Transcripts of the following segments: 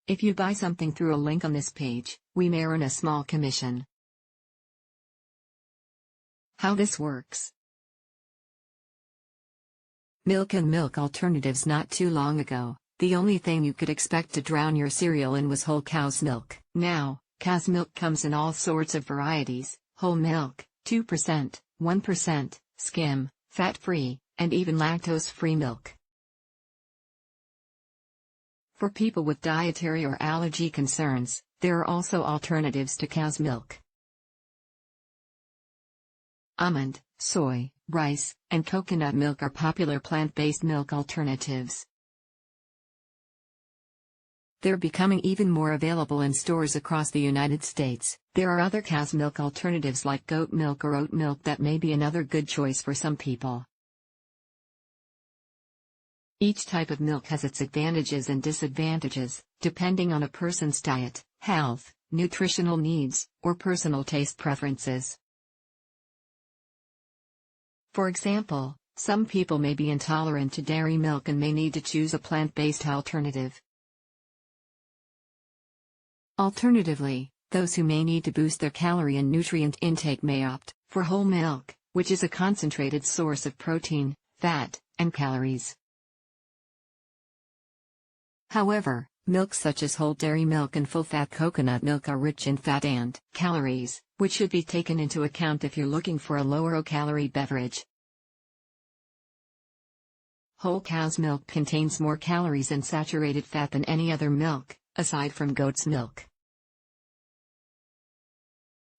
If you buy something through a link on this page, we may earn a small commission. How this works. Milk and milk alternatives. Not too long ago, the only thing you could expect to drown your cereal in was whole cow's milk. Now, cow's milk comes in all sorts of varieties: whole milk, 2%, 1%, skim, fat-free, and even lactose-free milk. For people with dietary or allergy concerns, there are also alternatives to cow's milk. Almond, soy, rice, and coconut milk are popular plant-based milk alternatives. They're becoming even more available in stores across the United States. There are other cow's milk alternatives like goat milk or oat milk that may be another good choice for some people. Each type of milk has its advantages and disadvantages, depending on a person's diet, health, nutritional needs, or personal taste preferences. For example, some people may be intolerant to dairy milk and may need to choose a plant-based alternative. Alternatively, those who may need to boost their calorie and nutrient intake may opt for whole milk, which is a concentrated source of protein, fat, and calories. However, milks such as whole dairy milk and full-fat coconut milk are rich in fat and calories, which should be taken into account if you're looking for a lower-calorie beverage. Whole cow's milk contains more calories and saturated fat than any other milk, aside from goat's milk.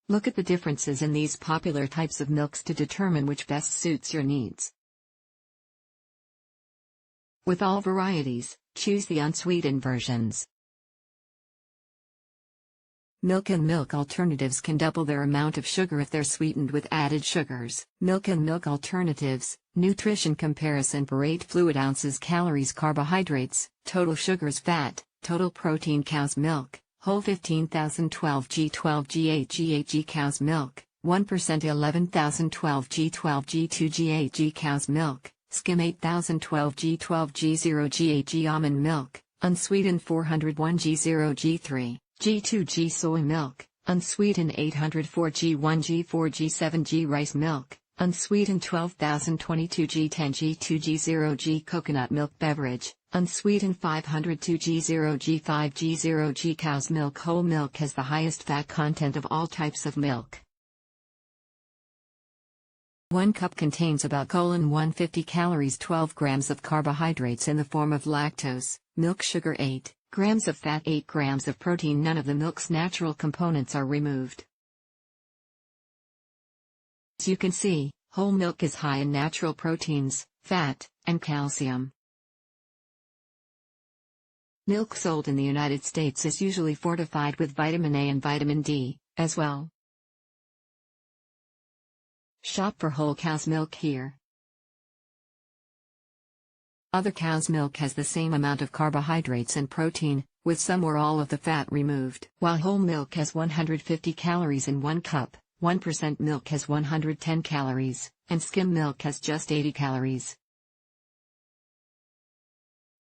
Look at the differences in these popular types of milks to determine which best suits your needs. With all varieties, choose the unsweetened versions. Milk and milk alternatives can double their amount of sugar if they're sweetened with added sugars. Milk and milk alternatives, nutrition comparison per 8 fluid ounces. Calories, carbohydrates, total sugars, fat, total protein. Cow's milk, whole 15,012 g 12 g 8 g 8 g. Cow's milk, 1% 11,012 g 12 g 2 g 8 g. Cow's milk, skim 8012 g 12 g 0 g 8 g. Almond milk, unsweetened 401 g 0 g 3 g 2 g. Soy milk, unsweetened 804 g 1 g 4 g 7 g. Rice milk, unsweetened 12,022 g 10 g 2 g 0 g. Coconut milk beverage, unsweetened 502 g 0 g 5 g 0 g. Cow's milk. Whole milk has the highest fat content of all types of milk. 1 cup contains about 150 calories, 12 grams of carbohydrates in the form of lactose, milk sugar, 8 grams of fat, 8 grams of protein. None of the milk's natural components are removed. As you can see, whole milk is high in natural proteins, fat, and calcium. Milk sold in the United States is usually fortified with vitamin A and vitamin D, as well. Shop for whole cow's milk here. Other cow's milk has the same amount of carbohydrates and protein, with some or all of the fat removed. While whole milk has 150 calories in 1 cup, 1% milk has 110 calories, and skim milk has just 80 calories.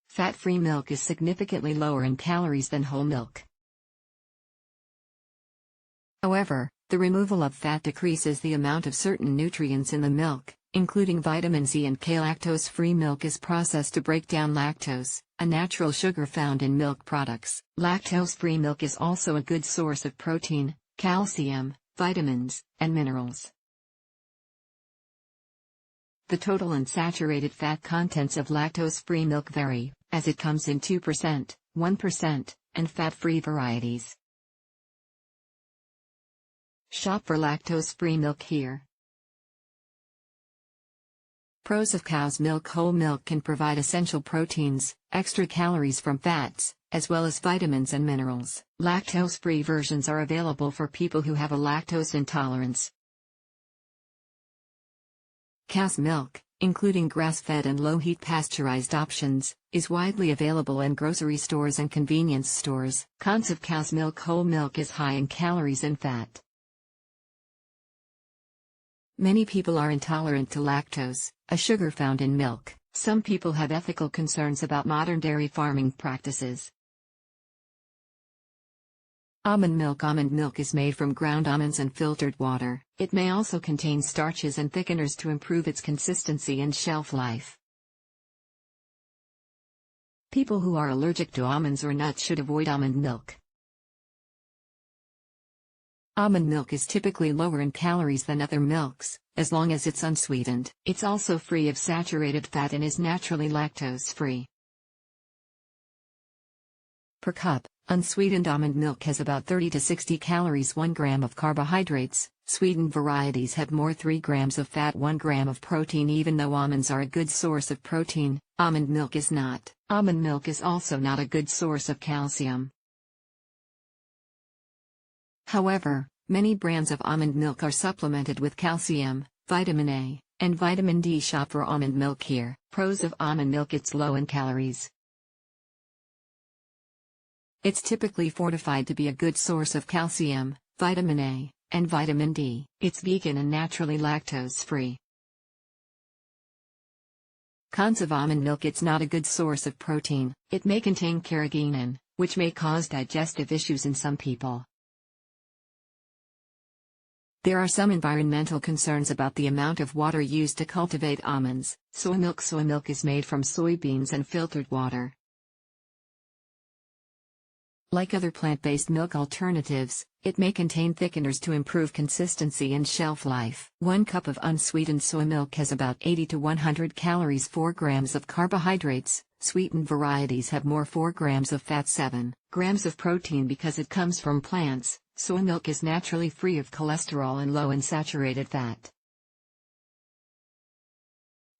Fat-free milk is significantly lower in calories than whole milk. However, the removal of fat decreases the amount of certain nutrients in the milk, including vitamin C and K. Lactose-free milk is processed to break down lactose, a natural sugar found in milk products. Lactose-free milk is also a good source of protein, calcium, vitamins, and minerals. The total unsaturated fat contents of lactose-free milk vary, as it comes in 2%, 1%, and fat-free varieties. Shop for lactose-free milk here. Pros of cow's milk. Whole milk can provide essential proteins, extra calories from fats, as well as vitamins and minerals. Lactose-free versions are available for people who have a lactose intolerance. Cow's milk, including grass-fed and low-heat pasteurized options, is widely available in grocery stores and convenience stores. Cons of cow's milk. Whole milk is high in calories and fat. Many people are intolerant to lactose, a sugar found in milk. Some people have ethical concerns about modern dairy farming practices. Almond milk is made from ground almonds and filtered water. It may also contain starches and thickeners to improve its consistency and shelf life. People who are allergic to almonds or nuts should avoid almond milk. Almond milk is typically lower in calories than other milks, as long as it's unsweetened. It's also free of saturated fat and is naturally lactose-free. Per cup, unsweetened almond milk has about 30 to 60 calories, 1 gram of carbohydrates. Sweetened varieties have more, 3 grams of fat, 1 gram of protein. Even though almonds are a good source of protein, almond milk is not. Almond milk is also not a good source of calcium. However, many brands of almond milk are supplemented with calcium, vitamin A, and vitamin D. Shop for almond milk here. Pros of almond milk: it's low in calories. It's typically fortified to be a good source of calcium, vitamin A, and vitamin D. It's vegan and naturally lactose-free. Cons of almond milk: it's not a good source of protein. It may contain carrageenan, which may cause digestive issues in some people. There are some environmental concerns about the amount of water used to cultivate almonds. Soy milk: soy milk is made from soybeans and filtered water. Like other plant-based milk alternatives, it may contain thickeners to improve consistency and shelf life. 1 cup of unsweetened soy milk has about 80 to 100 calories, 4 grams of carbohydrates. Sweetened varieties have more, 4 grams of fat, 7 grams of protein. Because it comes from plants, soy milk is naturally free of cholesterol and low in saturated fat.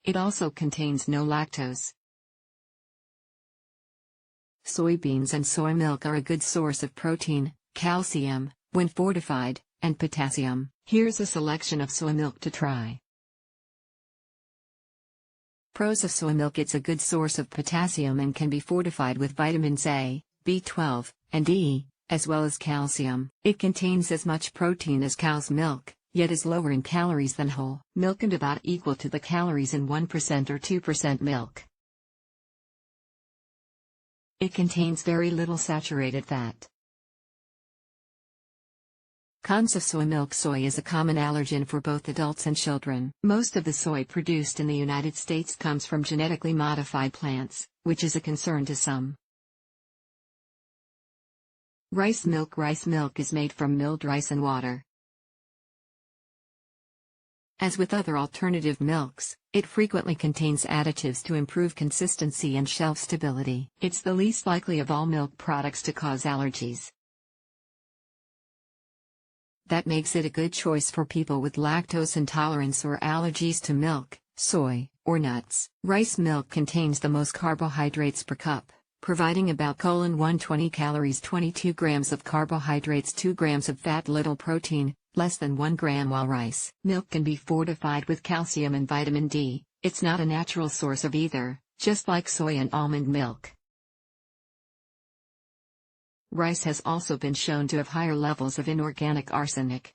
It also contains no lactose. Soybeans and soy milk are a good source of protein, calcium, when fortified, and potassium. Here's a selection of soy milk to try. Pros of soy milk: it's a good source of potassium and can be fortified with vitamins A, B12, and D, as well as calcium. It contains as much protein as cow's milk, yet is lower in calories than whole milk and about equal to the calories in 1% or 2% milk. It contains very little saturated fat. Cons of soy milk: soy is a common allergen for both adults and children. Most of the soy produced in the United States comes from genetically modified plants, which is a concern to some. Rice milk: rice milk is made from milled rice and water. As with other alternative milks, it frequently contains additives to improve consistency and shelf stability. It's the least likely of all milk products to cause allergies. That makes it a good choice for people with lactose intolerance or allergies to milk, soy, or nuts. Rice milk contains the most carbohydrates per cup, providing about 120 calories, 22 grams of carbohydrates, 2 grams of fat, little protein, less than 1 gram. While rice milk can be fortified with calcium and vitamin D, it's not a natural source of either, just like soy and almond milk. Rice has also been shown to have higher levels of inorganic arsenic.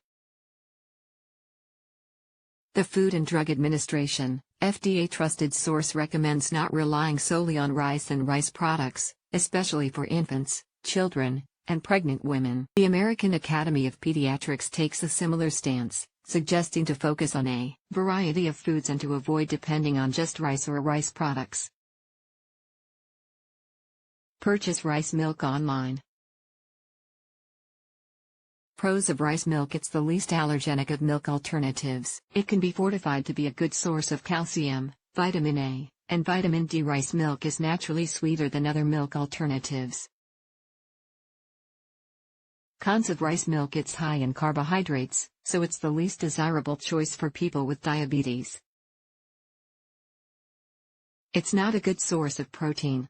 The Food and Drug Administration, FDA trusted source, recommends not relying solely on rice and rice products, especially for infants, children, and pregnant women. The American Academy of Pediatrics takes a similar stance, suggesting to focus on a variety of foods and to avoid depending on just rice or rice products. Purchase rice milk online. Pros of rice milk: it's the least allergenic of milk alternatives. It can be fortified to be a good source of calcium, vitamin A, and vitamin D. Rice milk is naturally sweeter than other milk alternatives. Cons of rice milk: it's high in carbohydrates, so it's the least desirable choice for people with diabetes. It's not a good source of protein.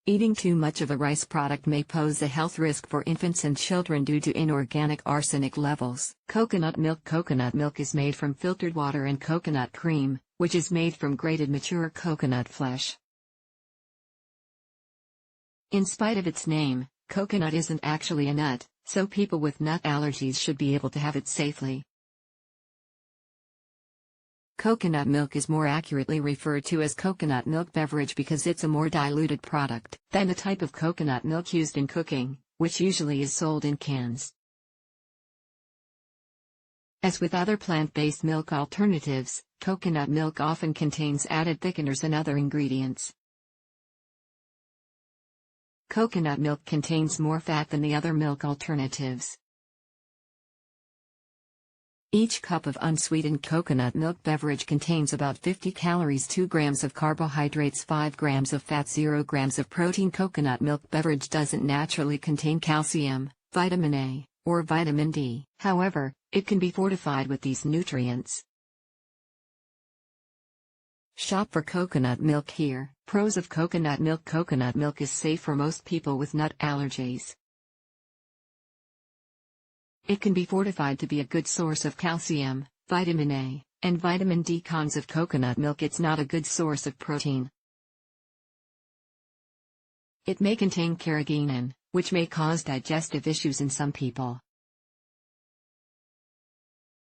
Eating too much of a rice product may pose a health risk for infants and children due to inorganic arsenic levels. Coconut milk: coconut milk is made from filtered water and coconut cream, which is made from grated mature coconut flesh. In spite of its name, coconut isn't actually a nut, so people with nut allergies should be able to have it safely. Coconut milk is more accurately referred to as coconut milk beverage because it's a more diluted product than the type of coconut milk used in cooking, which usually is sold in cans. As with other plant-based milk alternatives, coconut milk often contains added thickeners and other ingredients. Coconut milk contains more fat than the other milk alternatives. Each cup of unsweetened coconut milk beverage contains about 50 calories, 2 grams of carbohydrates, 5 grams of fat, 0 grams of protein. Coconut milk beverage doesn't naturally contain calcium, vitamin A, or vitamin D. However, it can be fortified with these nutrients. Shop for coconut milk here. Pros of coconut milk. Coconut milk is safe for most people with nut allergies. It can be fortified to be a good source of calcium, vitamin A, and vitamin D. Cons of coconut milk: it's not a good source of protein. It may contain carrageenan, which may cause digestive issues in some people.